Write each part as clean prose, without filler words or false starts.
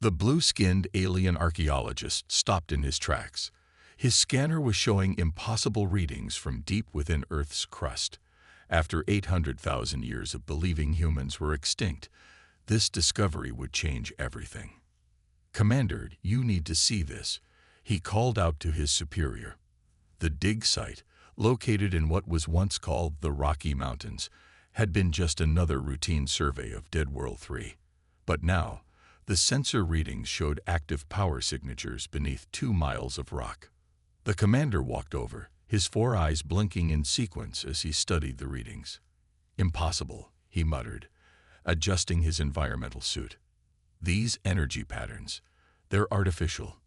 The blue-skinned alien archaeologist stopped in his tracks. His scanner was showing impossible readings from deep within Earth's crust. After 800,000 years of believing humans were extinct, this discovery would change everything. "Commander, you need to see this," he called out to his superior. The dig site, located in what was once called the Rocky Mountains, had been just another routine survey of Deadworld 3. But now, the sensor readings showed active power signatures beneath 2 miles of rock. The commander walked over, his 4 eyes blinking in sequence as he studied the readings. "Impossible," he muttered, adjusting his environmental suit. "These energy patterns, they're artificial,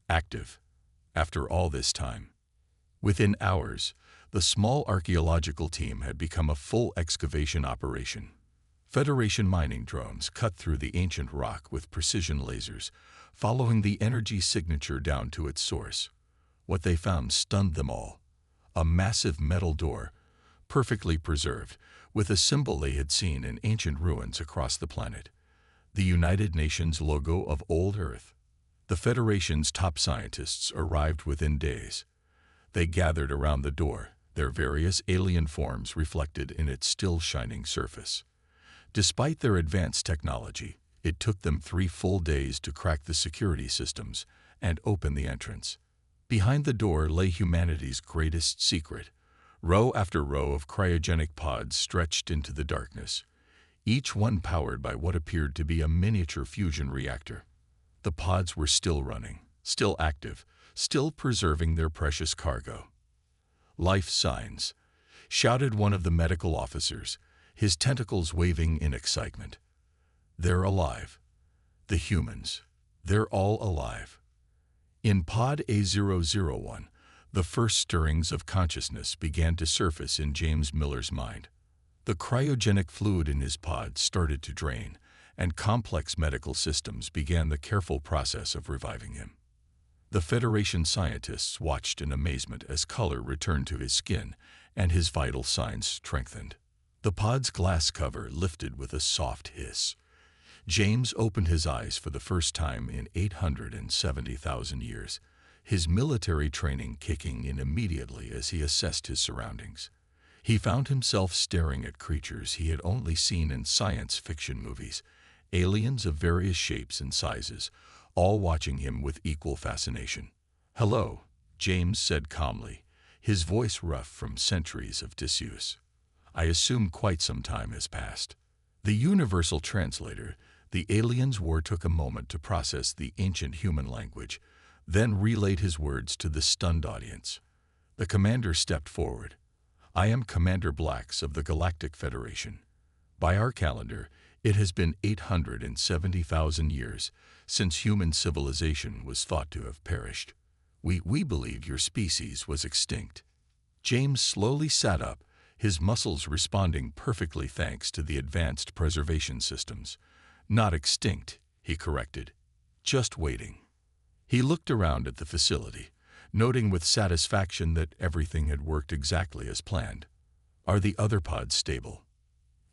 active, after all this time." Within hours, the small archaeological team had become a full excavation operation. Federation mining drones cut through the ancient rock with precision lasers, following the energy signature down to its source. What they found stunned them all. A massive metal door, perfectly preserved, with a symbol they had seen in ancient ruins across the planet. The United Nations logo of old Earth. The Federation's top scientists arrived within days. They gathered around the door, their various alien forms reflected in its still shining surface. Despite their advanced technology, it took them 3 full days to crack the security systems and open the entrance. Behind the door lay humanity's greatest secret. Row after row of cryogenic pods stretched into the darkness, each one powered by what appeared to be a miniature fusion reactor. The pods were still running, still active, still preserving their precious cargo. "Life signs," shouted one of the medical officers, his tentacles waving in excitement. "They're alive. The humans. They're all alive." In Pod A001, the first stirrings of consciousness began to surface in James Miller's mind. The cryogenic fluid in his pod started to drain, and complex medical systems began the careful process of reviving him. The Federation scientists watched in amazement as color returned to his skin and his vital signs strengthened. The pod's glass cover lifted with a soft hiss. James opened his eyes for the first time in 870,000 years, his military training kicking in immediately as he assessed his surroundings. He found himself staring at creatures he had only seen in science fiction movies, aliens of various shapes and sizes, all watching him with equal fascination. "Hello," James said calmly, his voice rough from centuries of disuse. "I assume quite some time has passed." The universal translator, the alien's war, took a moment to process the ancient human language, then relayed his words to the stunned audience. The commander stepped forward. "I am Commander Blacks of the Galactic Federation. By our calendar, it has been 870,000 years since human civilization was thought to have perished. We believe your species was extinct." James slowly sat up, his muscles responding perfectly thanks to the advanced preservation systems. "Not extinct," he corrected. "Just waiting." He looked around at the facility, noting with satisfaction that everything had worked exactly as planned. "Are the other pods stable?"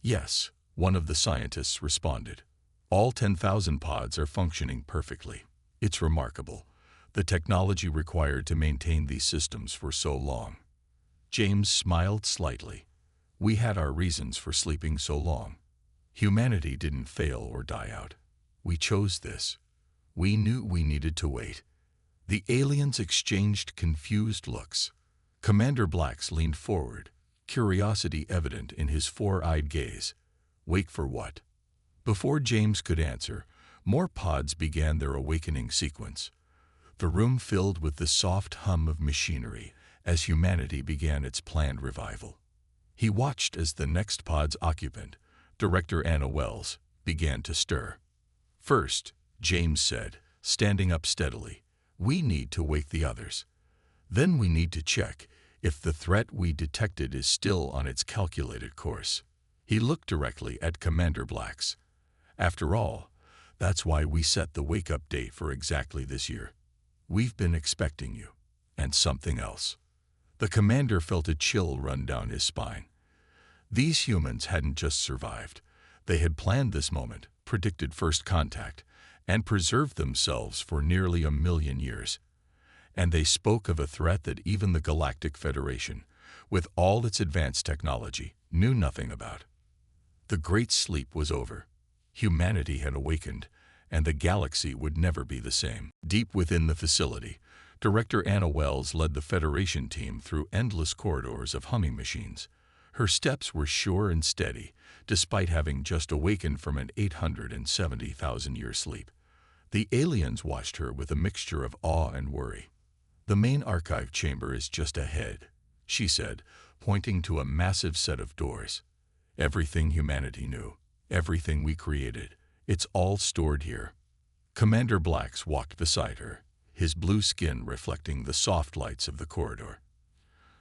"Yes," one of the scientists responded. "All 10,000 pods are functioning perfectly. It's remarkable, the technology required to maintain these systems for so long." James smiled slightly. "We had our reasons for sleeping so long. Humanity didn't fail or die out. We chose this. We knew we needed to wait." The aliens exchanged confused looks. Commander Blacks leaned forward, curiosity evident in his 4-eyed gaze. "Wait for what?" Before James could answer, more pods began their awakening sequence. The room filled with the soft hum of machinery as humanity began its planned revival. He watched as the next pod's occupant, Director Anna Wells, began to stir. "First," James said, standing up steadily, "we need to wake the others. Then we need to check if the threat we detected is still on its calculated course." He looked directly at Commander Blacks. "After all, that's why we set the wake-up date for exactly this year. We've been expecting you, and something else." The commander felt a chill run down his spine. These humans hadn't just survived. They had planned this moment, predicted first contact, and preserved themselves for nearly 1,000,000 years. And they spoke of a threat that even the Galactic Federation, with all its advanced technology, knew nothing about. The Great Sleep was over. Humanity had awakened, and the galaxy would never be the same. Deep within the facility, Director Anna Wells led the Federation team through endless corridors of humming machines. Her steps were sure and steady, despite having just awakened from an 870,000-year sleep. The aliens watched her with a mixture of awe and worry. "The main archive chamber is just ahead," she said, pointing to a massive set of doors. "Everything humanity knew, everything we created, it's all stored here." Commander Blacks walked beside her, his blue skin reflecting the soft lights of the corridor.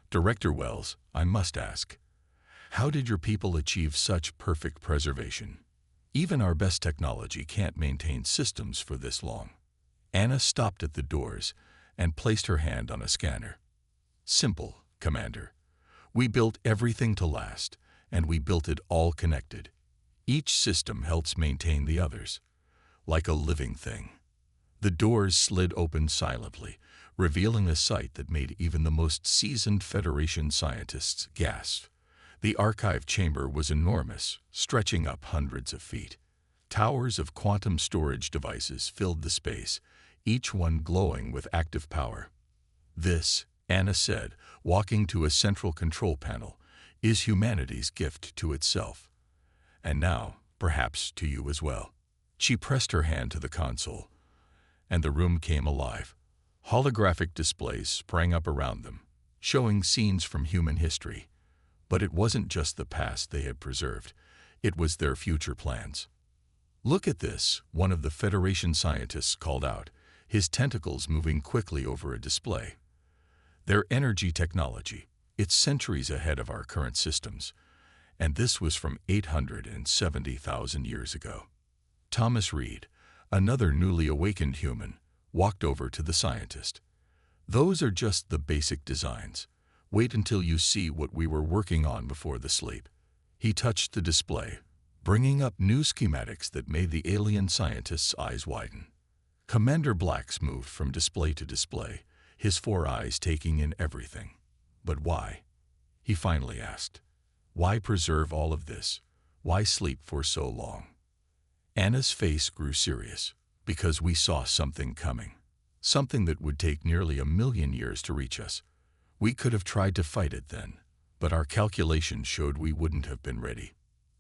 "Director Wells, I must ask, how did your people achieve such perfect preservation? Even our best technology can't maintain systems for this long." Anna stopped at the doors and placed her hand on a scanner. "Simple, Commander. We built everything to last, and we built it all connected. Each system helps maintain the others, like a living thing." The doors slid open silently, revealing a sight that made even the most seasoned Federation scientists gasp. The archive chamber was enormous, stretching up hundreds of feet. Towers of quantum storage devices filled the space, each one glowing with active power. "This," Anna said, walking to a central control panel, "is humanity's gift to itself. And now, perhaps to you as well." She pressed her hand to the console, and the room came alive. Holographic displays sprang up around them, showing scenes from human history. But it wasn't just the past they had preserved, it was their future plans. "Look at this," one of the Federation scientists called out, his tentacles moving quickly over a display. "Their energy technology, it's centuries ahead of our current systems. And this was from 870,000 years ago." Thomas Reed, another newly awakened human, walked over to the scientist. "Those are just the basic designs. Wait until you see what we were working on before the sleep." He touched the display, bringing up new schematics that made the alien scientist's eyes widen. Commander Blacks moved from display to display, his 4 eyes taking in everything. "But why?" he finally asked. "Why preserve all of this? Why sleep for so long?" Anna's face grew serious. "Because we saw something coming. Something that would take nearly 1,000,000 years to reach us. We could have tried to fight it then, but our calculations showed we wouldn't have been ready.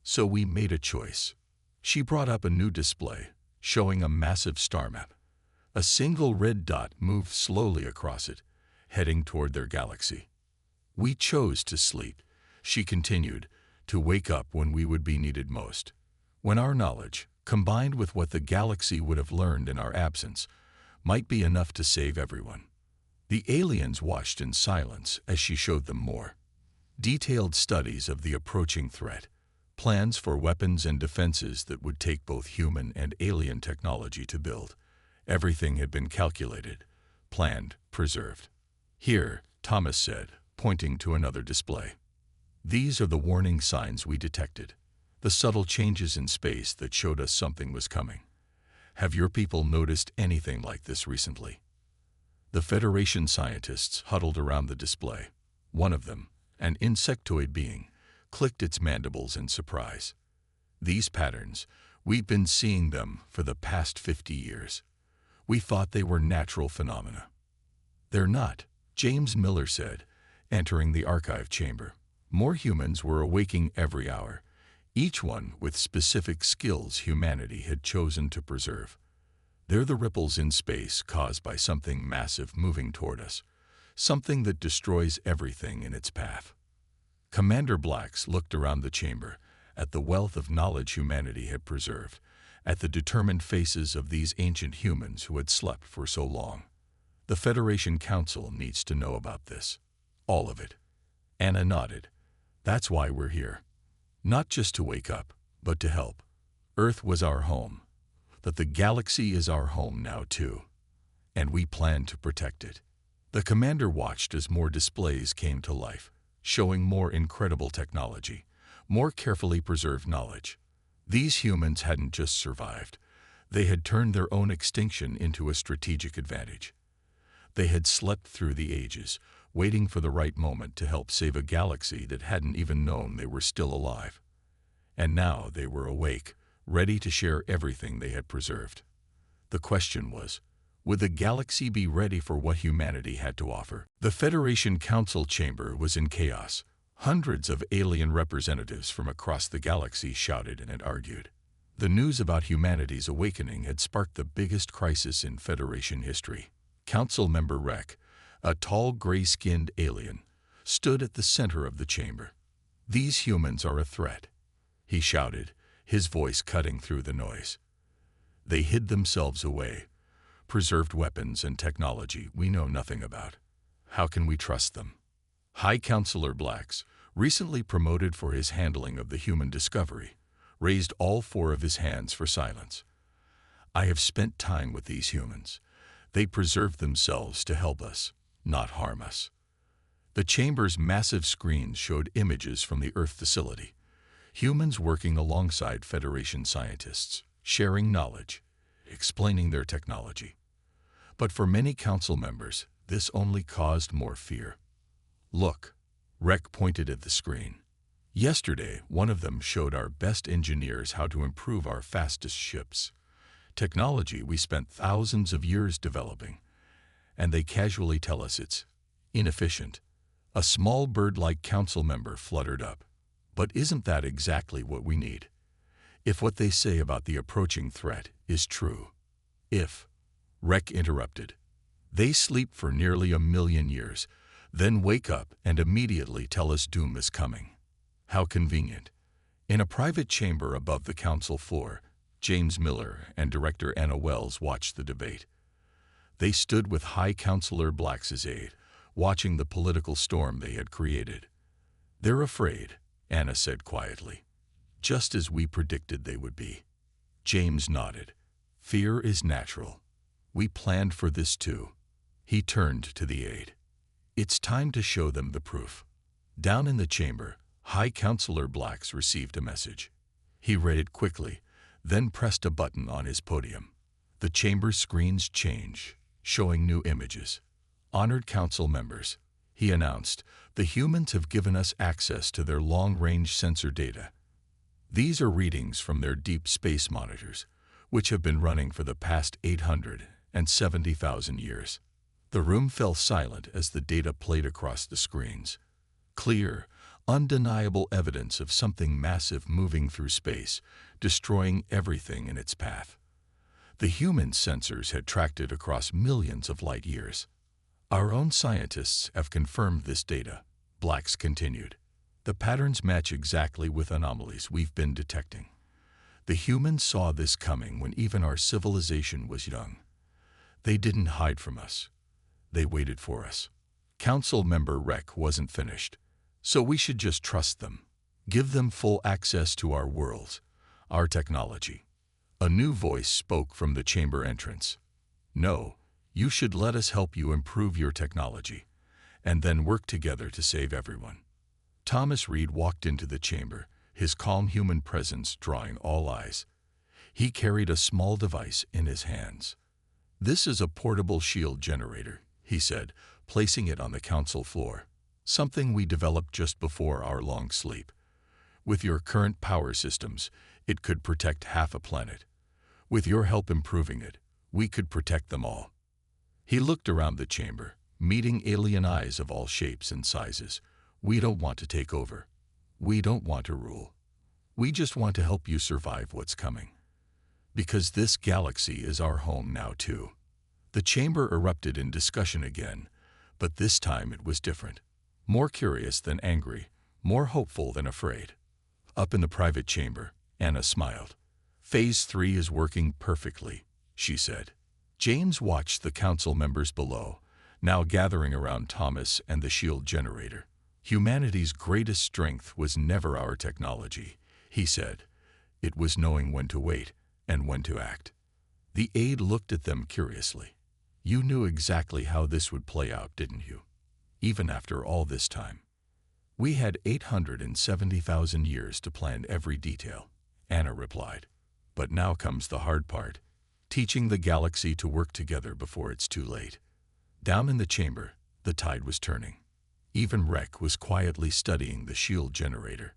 So we made a choice." She brought up a new display, showing a massive star map. A single red dot moved slowly across it, heading toward their galaxy. "We chose to sleep," she continued, "to wake up when we would be needed most. When our knowledge, combined with what the galaxy would have learned in our absence, might be enough to save everyone." The aliens watched in silence as she showed them more. Detailed studies of the approaching threat, plans for weapons and defenses that would take both human and alien technology to build. Everything had been calculated, planned, preserved. "Here," Thomas said, pointing to another display. "These are the warning signs we detected, the subtle changes in space that showed us something was coming. Have your people noticed anything like this recently?" The Federation scientists huddled around the display. One of them, an insectoid being, clicked its mandibles in surprise. "These patterns, we've been seeing them for the past 50 years. We thought they were natural phenomena." "They're not," James Miller said, entering the archive chamber. More humans were awaking every hour, each one with specific skills humanity had chosen to preserve. "They're the ripples in space caused by something massive moving toward us, something that destroys everything in its path." Commander Blacks looked around the chamber, at the wealth of knowledge humanity had preserved, at the determined faces of these ancient humans who had slept for so long. "The Federation Council needs to know about this. All of it." Anna nodded. "That's why we're here. Not just to wake up, but to help. Earth was our home, but the galaxy is our home now too, and we plan to protect it." The commander watched as more displays came to life, showing more incredible technology, more carefully preserved knowledge. These humans hadn't just survived, They had turned their own extinction into a strategic advantage. They had slept through the ages, waiting for the right moment to help save a galaxy that hadn't even known they were still alive. And now they were awake, ready to share everything they had preserved. The question was, would the galaxy be ready for what humanity had to offer? The Federation Council chamber was in chaos. Hundreds of alien representatives from across the galaxy shouted and argued. The news about humanity's awakening had sparked the biggest crisis in Federation history. Council member Rek, a tall gray-skinned alien, stood at the center of the chamber. "These humans are a threat," he shouted, his voice cutting through the noise. "They hid themselves away, preserved weapons and technology we know nothing about. How can we trust them?" High Counselor Blacks, recently promoted for his handling of the human discovery, raised all four of his hands for silence. "I have spent time with these humans. They preserved themselves to help us, not harm us." The chamber's massive screens showed images from the Earth facility. Humans working alongside Federation scientists, sharing knowledge, explaining their technology. But for many council members, this only caused more fear. "Look," Rek pointed at the screen. "Yesterday, one of them showed our best engineers how to improve our fastest ships. Technology we spent thousands of years developing, and they casually tell us it's inefficient." A small bird-like council member fluttered up. "But isn't that exactly what we need? If what they say about the approaching threat is true." "If," Rek interrupted. "They sleep for nearly 1,000,000 years, then wake up and immediately tell us doom is coming. How convenient." In a private chamber above the council floor, James Miller and Director Anna Wells watched the debate. They stood with High Counselor Blacks' aide, watching the political storm they had created. "They're afraid," Anna said quietly, "just as we predicted they would be." James nodded. "Fear is natural. We planned for this too." He turned to the aide. "It's time to show them the proof." Down in the chamber, High Counselor Blacks received a message. He read it quickly, then pressed a button on his podium. The chamber's screens changed, showing new images. "Honored council members," he announced, "the humans have given us access to their long-range sensor data. These are readings from their deep space monitors, which have been running for the past 870,000 years." The room fell silent as the data played across the screens. Clear, undeniable evidence of something massive moving through space, destroying everything in its path. The human sensors had tracked it across millions of light years. "Our own scientists have confirmed this data," Blacks continued. "The patterns match exactly with anomalies we've been detecting. The humans saw this coming when even our civilization was young. They didn't hide from us. They waited for us." Council member Rek wasn't finished. "So we should just trust them. Give them full access to our worlds, our technology." A new voice spoke from the chamber entrance. "No, you should let us help you improve your technology, and then work together to save everyone." Thomas Reed walked into the chamber, his calm human presence drawing all eyes. He carried a small device in his hands. "This is a portable shield generator," he said, placing it on the council floor. "Something we developed just before our long sleep. With your current power systems, it could protect half a planet. With your help improving it, we could protect them all." He looked around the chamber, meeting alien eyes of all shapes and sizes. "We don't want to take over. We don't want to rule. We just want to help you survive what's coming. Because this galaxy is our home now too." The chamber erupted in discussion again, but this time it was different. More curious than angry, more hopeful than afraid. Up in the private chamber, Anna smiled. "Phase 3 is working perfectly," she said. James watched the council members below, now gathering around Thomas and the shield generator. "Humanity's greatest strength was never our technology," he said. "It was knowing when to wait and when to act." The aide looked at them curiously. "You knew exactly how this would play out, didn't you? Even after all this time." "We had 870,000 years to plan every detail," Anna replied. "But now comes the hard part. teaching the galaxy to work together before it's too late. Down in the chamber, the tide was turning. Even Rek was quietly studying the shield generator.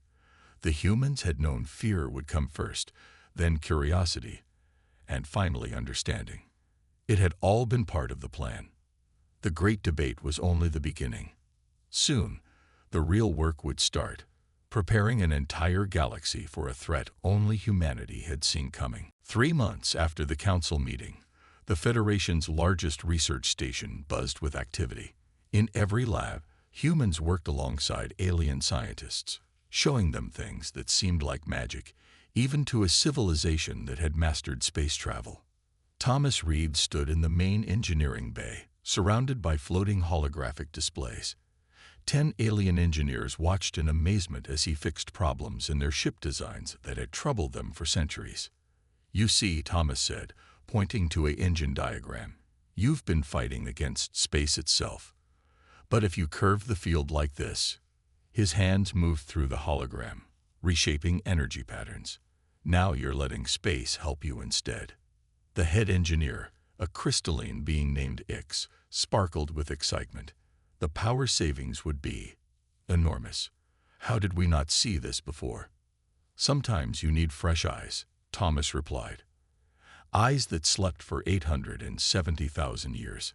The humans had known fear would come first, then curiosity, and finally understanding. It had all been part of the plan. The great debate was only the beginning. Soon, the real work would start, preparing an entire galaxy for a threat only humanity had seen coming. 3 months after the council meeting, the Federation's largest research station buzzed with activity. In every lab, humans worked alongside alien scientists, showing them things that seemed like magic, even to a civilization that had mastered space travel. Thomas Reed stood in the main engineering bay, surrounded by floating holographic displays. 10 alien engineers watched in amazement as he fixed problems in their ship designs that had troubled them for centuries. "You see," Thomas said, pointing to an engine diagram, "you've been fighting against space itself. But if you curve the field like this," his hands moved through the hologram, reshaping energy patterns. "Now you're letting space help you instead." The head engineer, a crystalline being named Ix, sparkled with excitement. The power savings would be enormous. "How did we not see this before?" "Sometimes you need fresh eyes," Thomas replied. "Eyes that slept for 870,000 years.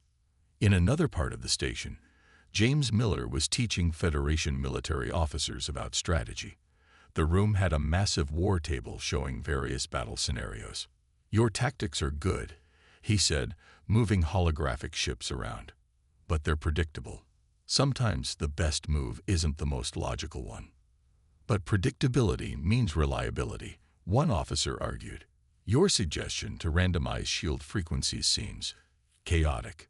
In another part of the station, James Miller was teaching Federation military officers about strategy. The room had a massive war table showing various battle scenarios. "Your tactics are good," he said, moving holographic ships around. "But they're predictable. Sometimes the best move isn't the most logical one." "But predictability means reliability," one officer argued. "Your suggestion to randomize shield frequencies seems chaotic."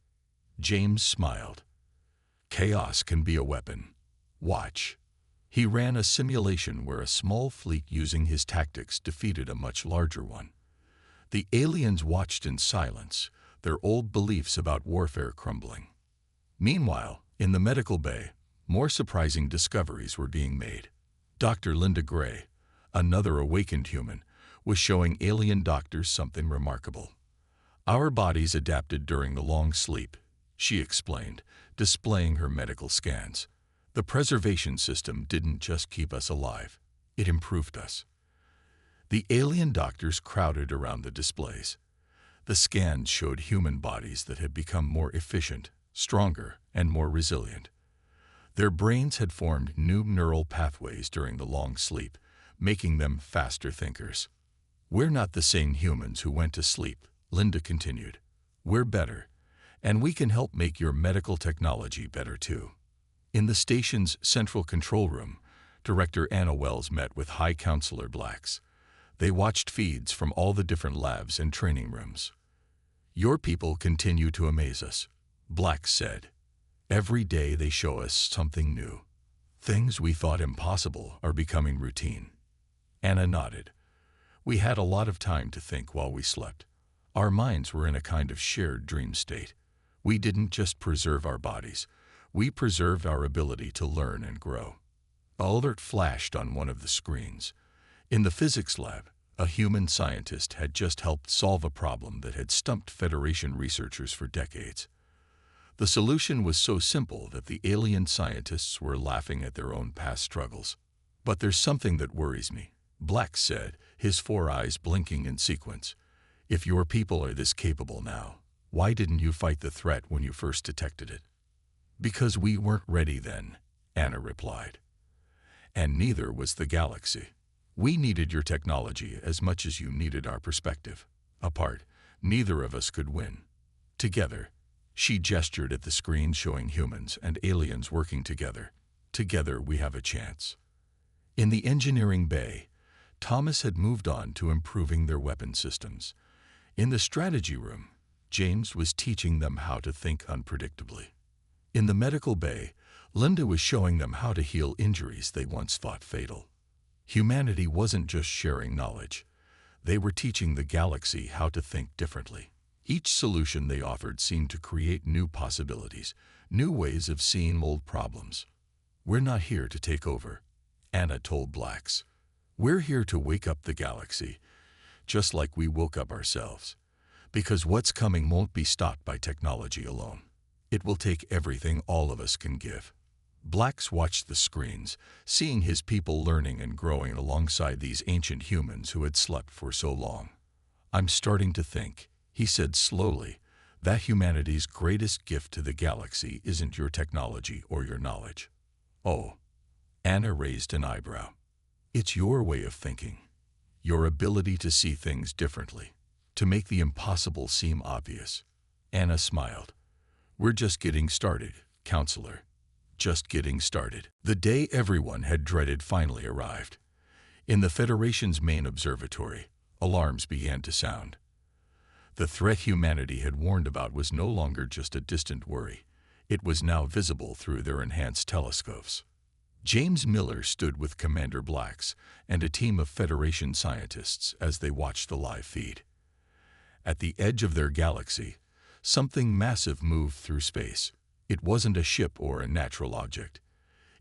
James smiled. "Chaos can be a weapon. Watch." He ran a simulation where a small fleet using his tactics defeated a much larger one. The aliens watched in silence, their old beliefs about warfare crumbling. Meanwhile, in the medical bay, more surprising discoveries were being made. Dr. Linda Gray, another awakened human, was showing alien doctors something remarkable. "Our bodies adapted during the long sleep," she explained, displaying her medical scans. "The preservation system didn't just keep us alive, it improved us." The alien doctors crowded around the displays. The scans showed human bodies that had become more efficient, stronger, and more resilient. Their brains had formed new neural pathways during the long sleep, making them faster thinkers. "We're not the same humans who went to sleep," Linda continued. "We're better, and we can help make your medical technology better too." In the station's central control room, Director Anna Wells met with High Counselor Blacks. They watched feeds from all the different labs and training rooms. "Your people continue to amaze us," Blacks said. "Every day they show us something new. Things we thought impossible are becoming routine." Anna nodded. "We had a lot of time to think while we slept. Our minds were in a kind of shared dream state. We didn't just preserve our bodies, we preserved our ability to learn and grow." An alert flashed on one of the screens. In the physics lab, a human scientist had just helped solve a problem that had stumped Federation researchers for decades. The solution was so simple that the alien scientists were laughing at their own past struggles. "But there's something that worries me," Black said, his 4 eyes blinking in sequence. "If your people are this capable now, why didn't you fight the threat when you first detected it?" "Because we weren't ready then," Anna replied. "And neither was the galaxy. We needed your technology as much as you needed our perspective. Apart, neither of us could win. Together," she gestured at the screen showing humans and aliens working together. "Together we have a chance." In the engineering bay, Thomas had moved on to improving their weapon systems. In the strategy room, James was teaching them how to think unpredictably. In the medical bay, Linda was showing them how to heal injuries they once thought fatal. Humanity wasn't just sharing knowledge. They were teaching the galaxy how to think differently. Each solution they offered seemed to create new possibilities, new ways of seeing old problems. "We're not here to take over," Anna told Blacks. "We're here to wake up the galaxy, just like we woke up ourselves. Because what's coming won't be stopped by technology alone. It will take everything all of us can give. Blacks watched the screens, seeing his people learning and growing alongside these ancient humans who had slept for so long. I'm starting to think, he said slowly, that humanity's greatest gift to the galaxy isn't your technology or your knowledge. Oh, Anna raised an eyebrow. It's your way of thinking, your ability to see things differently, to make the impossible seem obvious. Anna smiled. We're just getting started, counselor. Just getting started. The day everyone had dreaded finally arrived. In the Federation's main observatory, alarms began to sound. The threat humanity had warned about was no longer just a distant worry. It was now visible through their enhanced telescopes. James Miller stood with Commander Blacks and a team of Federation scientists as they watched the live feed. At the edge of their galaxy, something massive moved through space. It wasn't a ship or a natural object.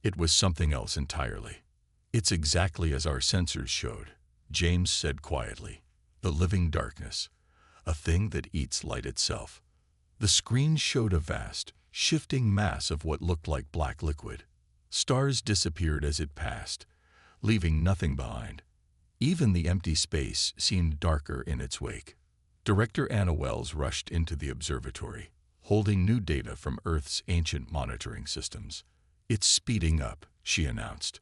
It was something else entirely. It's exactly as our sensors showed, James said quietly. The living darkness, a thing that eats light itself. The screen showed a vast, shifting mass of what looked like black liquid. Stars disappeared as it passed, leaving nothing behind. Even the empty space seemed darker in its wake. Director Anna Wells rushed into the observatory, holding new data from Earth's ancient monitoring systems. It's speeding up, she announced.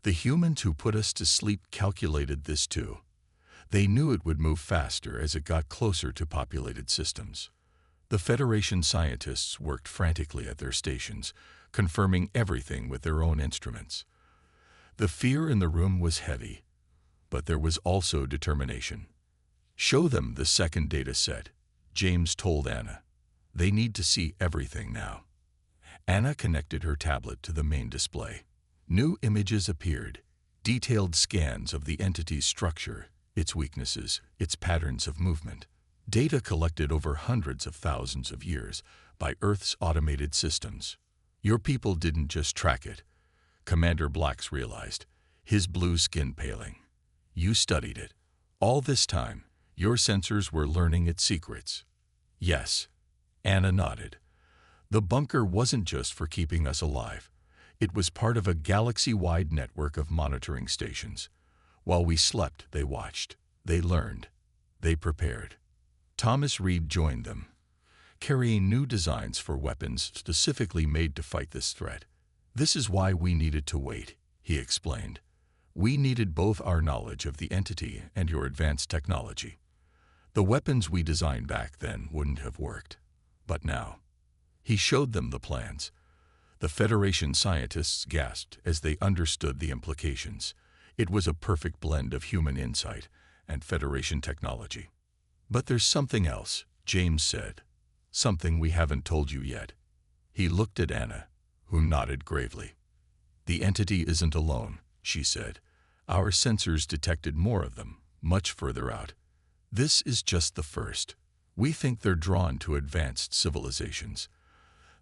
The humans who put us to sleep calculated this too. They knew it would move faster as it got closer to populated systems. The Federation scientists worked frantically at their stations, confirming everything with their own instruments. The fear in the room was heavy, but there was also determination. Show them the second data set, James told Anna. They need to see everything now. Anna connected her tablet to the main display. New images appeared, detailed scans of the entity's structure, its weaknesses, its patterns of movement. Data collected over hundreds of thousands of years by Earth's automated systems. Your people didn't just track it, Commander Blacks realized, his blue skin paling. You studied it. All this time, your sensors were learning its secrets. Yes, Anna nodded. The bunker wasn't just for keeping us alive. It was part of a galaxy-wide network of monitoring stations. While we slept, they watched. They learned. They prepared. Thomas Reed joined them, carrying new designs for weapons specifically made to fight this threat. This is why we needed to wait, he explained. We needed both our knowledge of the entity and your advanced technology. The weapons we designed back then wouldn't have worked. But now, he showed them the plans. The Federation scientists gasped as they understood the implications. It was a perfect blend of human insight and Federation technology. But there's something else, James said. Something we haven't told you yet. He looked at Anna, who nodded gravely. The entity isn't alone, she said. Our sensors detected more of them, much further out. This is just the first. We think they're drawn to advanced civilizations.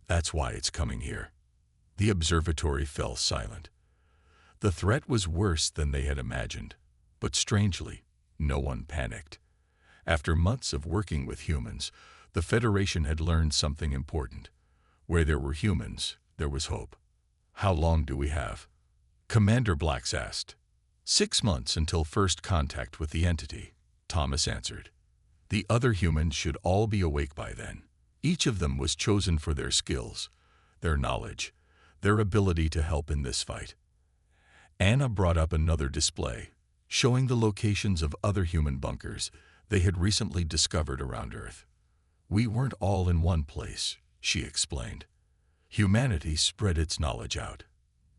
That's why it's coming here. The observatory fell silent. The threat was worse than they had imagined, but strangely, no one panicked. After months of working with humans, the Federation had learned something important. Where there were humans, there was hope. How long do we have? Commander Blacks asked. 6 months until first contact with the entity, Thomas answered. The other humans should all be awake by then. Each of them was chosen for their skills, their knowledge, their ability to help in this fight. Anna brought up another display, showing the locations of other human bunkers they had recently discovered around Earth. We weren't all in one place, she explained. Humanity spread its knowledge out.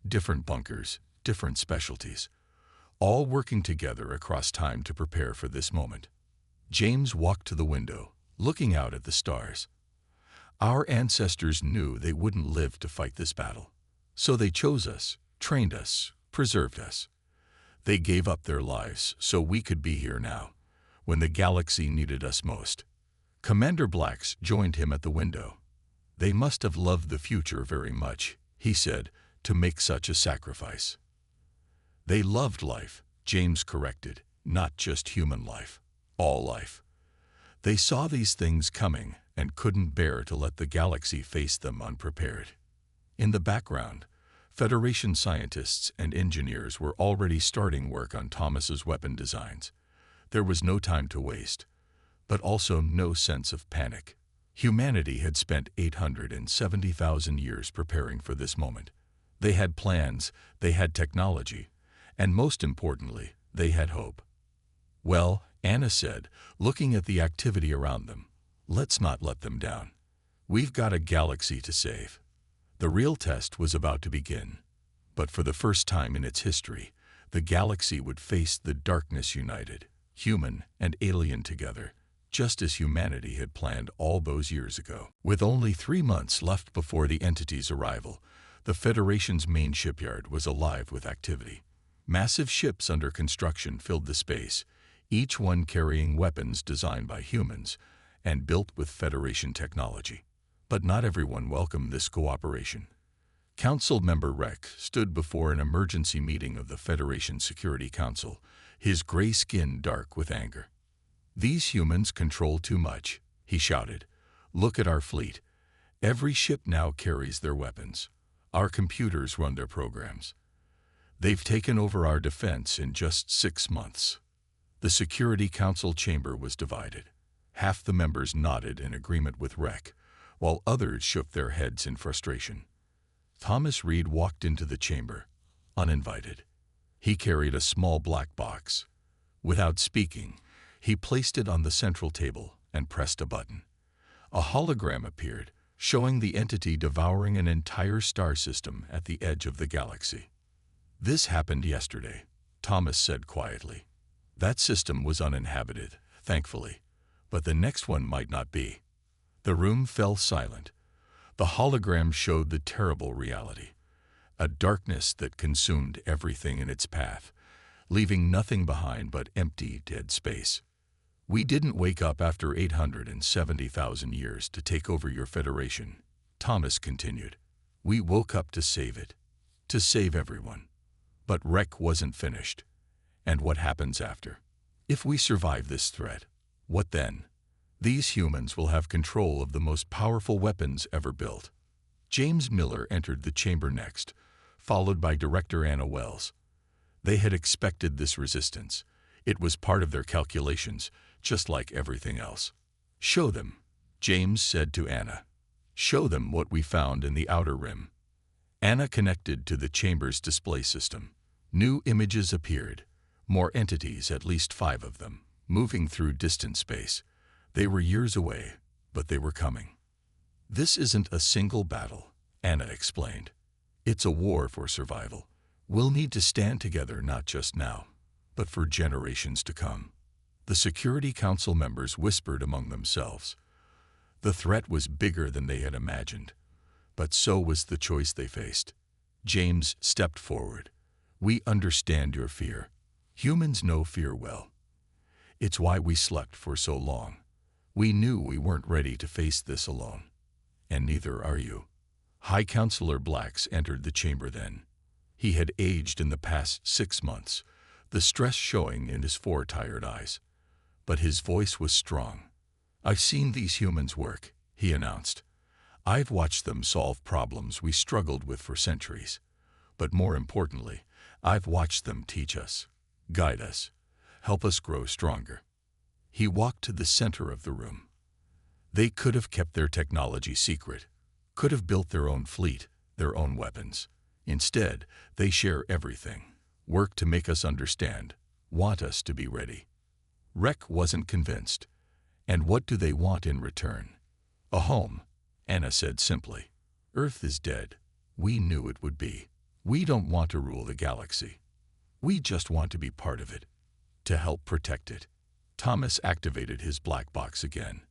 Different bunkers, different specialties, all working together across time to prepare for this moment. James walked to the window, looking out at the stars. Our ancestors knew they wouldn't live to fight this battle. So they chose us, trained us, preserved us. They gave up their lives so we could be here now, when the galaxy needed us most. Commander Blacks joined him at the window. They must have loved the future very much, he said, to make such a sacrifice. They loved life, James corrected, not just human life, all life. They saw these things coming and couldn't bear to let the galaxy face them unprepared. In the background, Federation scientists and engineers were already starting work on Thomas's weapon designs. There was no time to waste, but also no sense of panic. Humanity had spent 870,000 years preparing for this moment. They had plans, they had technology, and most importantly, they had hope. "Well," Anna said, looking at the activity around them, "let's not let them down. We've got a galaxy to save." The real test was about to begin. But for the first time in its history, the galaxy would face the darkness united, human and alien together, just as humanity had planned all those years ago. With only 3 months left before the entity's arrival, the Federation's main shipyard was alive with activity. Massive ships under construction filled the space, each one carrying weapons designed by humans and built with Federation technology. But not everyone welcomed this cooperation. Council member Rex stood before an emergency meeting of the Federation Security Council, his gray skin dark with anger. "These humans control too much," he shouted. "Look at our fleet. Every ship now carries their weapons. Our computers run their programs. They've taken over our defense in just 6 months." The Security Council chamber was divided. Half the members nodded in agreement with Rex, while others shook their heads in frustration. Thomas Reed walked into the chamber, uninvited. He carried a small black box. Without speaking, he placed it on the central table and pressed a button. A hologram appeared, showing the entity devouring an entire star system at the edge of the galaxy. "This happened yesterday," Thomas said quietly. "That system was uninhabited, thankfully, but the next one might not be." The room fell silent. The hologram showed the terrible reality, a darkness that consumed everything in its path, leaving nothing behind but empty, dead space. "We didn't wake up after 870,000 years to take over your Federation," Thomas continued. "We woke up to save it, to save everyone." But Rex wasn't finished. "And what happens after? If we survive this threat, what then? These humans will have control of the most powerful weapons ever built." James Miller entered the chamber next, followed by Director Anna Wells. They had expected this resistance. It was part of their calculations, just like everything else. "Show them," James said to Anna. "Show them what we found in the outer rim." Anna connected to the chamber's display system. New images appeared, more entities, at least 5 of them, moving through distant space. They were years away, but they were coming. "This isn't a single battle," Anna explained. "It's a war for survival. We'll need to stand together not just now, but for generations to come." The Security Council members whispered among themselves. The threat was bigger than they had imagined, but so was the choice they faced. James stepped forward. "We understand your fear. Humans know fear well. It's why we slept for so long. We knew we weren't ready to face this alone. And neither are you." High Counselor Blacks entered the chamber then. He had aged in the past 6 months, the stress showing in his 4 tired eyes. But his voice was strong. "I've seen these humans work," he announced. "I've watched them solve problems we struggled with for centuries. But more importantly, I've watched them teach us, guide us, help us grow stronger." He walked to the center of the room. They could have kept their technology secret, could have built their own fleet, their own weapons. Instead, they share everything, work to make us understand, want us to be ready. Rex wasn't convinced. "And what do they want in return?" "A home," Anna said simply. "Earth is dead. We knew it would be. We don't want to rule the galaxy. We just want to be part of it, to help protect it." Thomas activated his black box again.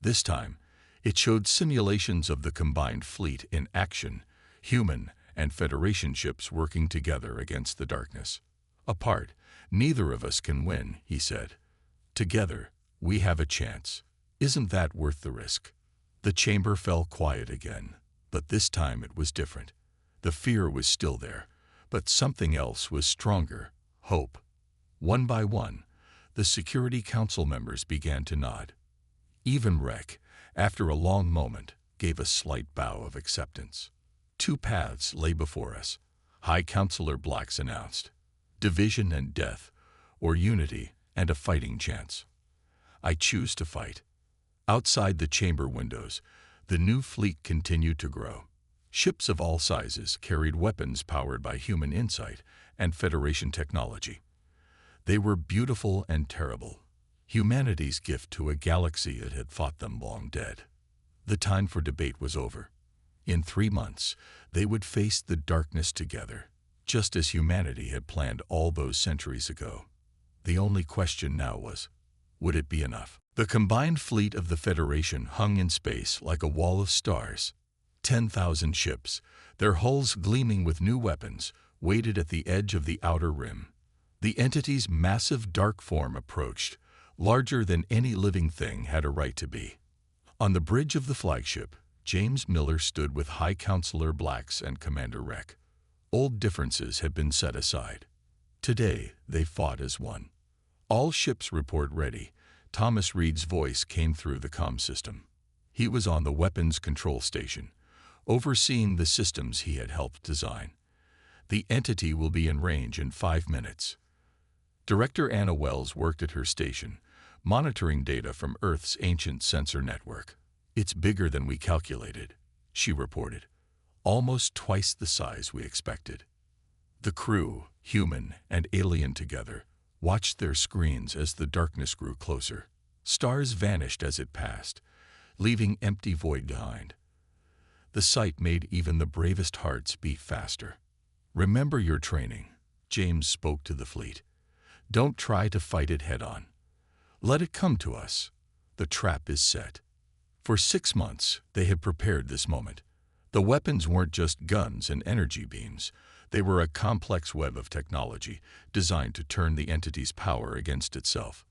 This time, it showed simulations of the combined fleet in action, human and Federation ships working together against the darkness. "Apart, neither of us can win," he said. "Together, we have a chance. Isn't that worth the risk?" The chamber fell quiet again, but this time it was different. The fear was still there, but something else was stronger: hope. One by one, the Security Council members began to nod. Even Rek, after a long moment, gave a slight bow of acceptance. Two paths lay before us, High Counselor Blacks announced. Division and death, or unity and a fighting chance. I choose to fight. Outside the chamber windows, the new fleet continued to grow. Ships of all sizes carried weapons powered by human insight and Federation technology. They were beautiful and terrible, humanity's gift to a galaxy that had thought them long dead. The time for debate was over. In 3 months, they would face the darkness together, just as humanity had planned all those centuries ago. The only question now was, would it be enough? The combined fleet of the Federation hung in space like a wall of stars. 10,000 ships, their hulls gleaming with new weapons, waited at the edge of the outer rim. The entity's massive dark form approached, larger than any living thing had a right to be. On the bridge of the flagship, James Miller stood with High Counselor Blacks and Commander Rek. Old differences had been set aside. Today, they fought as one. All ships report ready. Thomas Reed's voice came through the comm system. He was on the weapons control station, overseeing the systems he had helped design. The entity will be in range in 5 minutes. Director Anna Wells worked at her station, monitoring data from Earth's ancient sensor network. It's bigger than we calculated, she reported. Almost twice the size we expected. The crew, human and alien together, watched their screens as the darkness grew closer. Stars vanished as it passed, leaving empty void behind. The sight made even the bravest hearts beat faster. Remember your training, James spoke to the fleet. Don't try to fight it head-on. Let it come to us. The trap is set. For 6 months, they had prepared this moment. The weapons weren't just guns and energy beams. They were a complex web of technology designed to turn the entity's power against itself.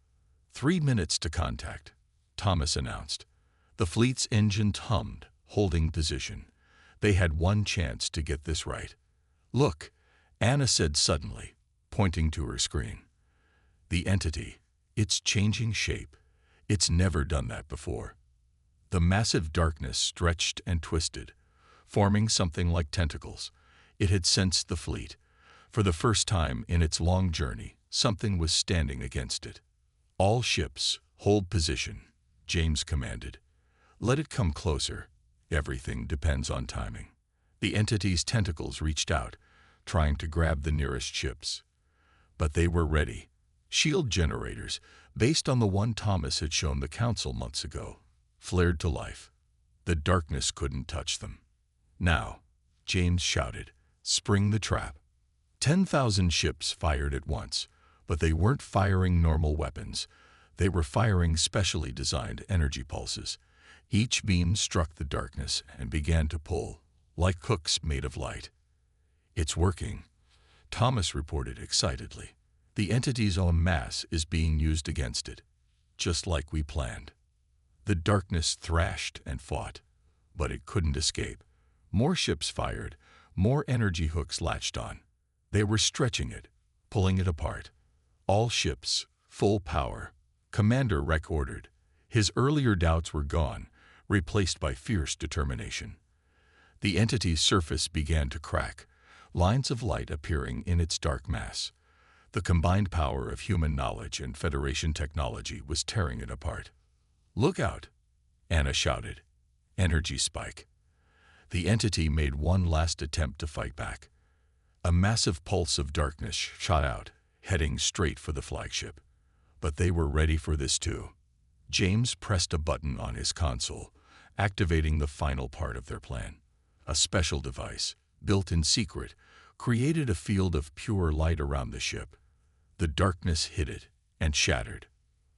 3 minutes to contact, Thomas announced. The fleet's engine hummed, holding position. They had one chance to get this right. Look, Anna said suddenly, pointing to her screen. The entity, it's changing shape. It's never done that before. The massive darkness stretched and twisted, forming something like tentacles. It had sensed the fleet. For the first time in its long journey, something was standing against it. All ships, hold position, James commanded. Let it come closer. Everything depends on timing. The entity's tentacles reached out, trying to grab the nearest ships. But they were ready. Shield generators, based on the one Thomas had shown the Council months ago, flared to life. The darkness couldn't touch them. Now, James shouted, spring the trap. 10,000 ships fired at once, but they weren't firing normal weapons. They were firing specially designed energy pulses. Each beam struck the darkness and began to pull, like hooks made of light. It's working, Thomas reported excitedly. The entity's own mass is being used against it, just like we planned. The darkness thrashed and fought, but it couldn't escape. More ships fired, more energy hooks latched on. They were stretching it, pulling it apart. All ships, full power, Commander Rek ordered. His earlier doubts were gone, replaced by fierce determination. The entity's surface began to crack, lines of light appearing in its dark mass. The combined power of human knowledge and Federation technology was tearing it apart. Look out, Anna shouted. Energy spike. The entity made one last attempt to fight back. A massive pulse of darkness shot out, heading straight for the flagship. But they were ready for this too. James pressed a button on his console, activating the final part of their plan. A special device, built in secret, created a field of pure light around the ship. The darkness hit it and shattered.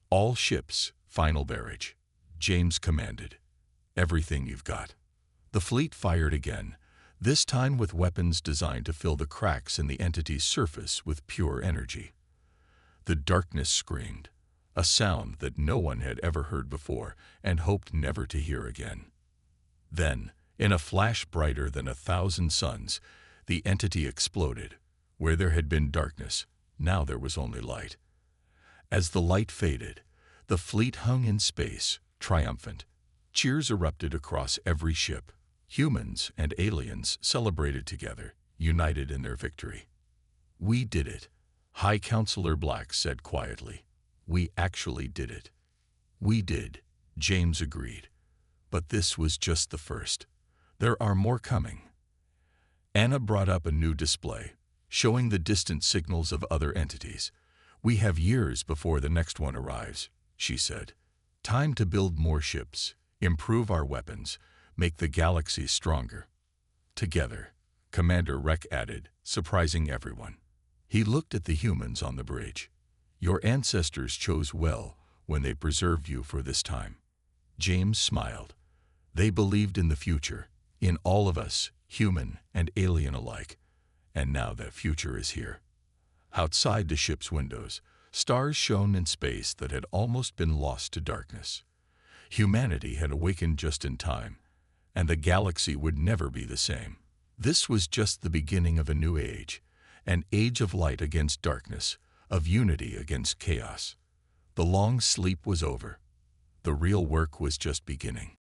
All ships, final barrage, James commanded. Everything you've got. The fleet fired again, this time with weapons designed to fill the cracks in the entity's surface with pure energy. The darkness screamed, a sound that no one had ever heard before and hoped never to hear again. Then, in a flash brighter than 1,000 suns, the entity exploded. Where there had been darkness, now there was only light. As the light faded, the fleet hung in space, triumphant. Cheers erupted across every ship. Humans and aliens celebrated together, united in their victory. "We did it," High Counselor Black said quietly. "We actually did it." "We did," James agreed. "But this was just the first. There are more coming." Anna brought up a new display, showing the distant signals of other entities. "We have years before the next one arrives," she said. "Time to build more ships, improve our weapons, make the galaxy stronger." "Together," Commander Rek added, surprising everyone. He looked at the humans on the bridge. "Your ancestors chose well when they preserved you for this time." James smiled. "They believed in the future, in all of us, human and alien alike. And now that future is here." Outside the ship's windows, stars shone in space that had almost been lost to darkness. Humanity had awakened just in time, and the galaxy would never be the same. This was just the beginning of a new age, an age of light against darkness, of unity against chaos. The long sleep was over. The real work was just beginning.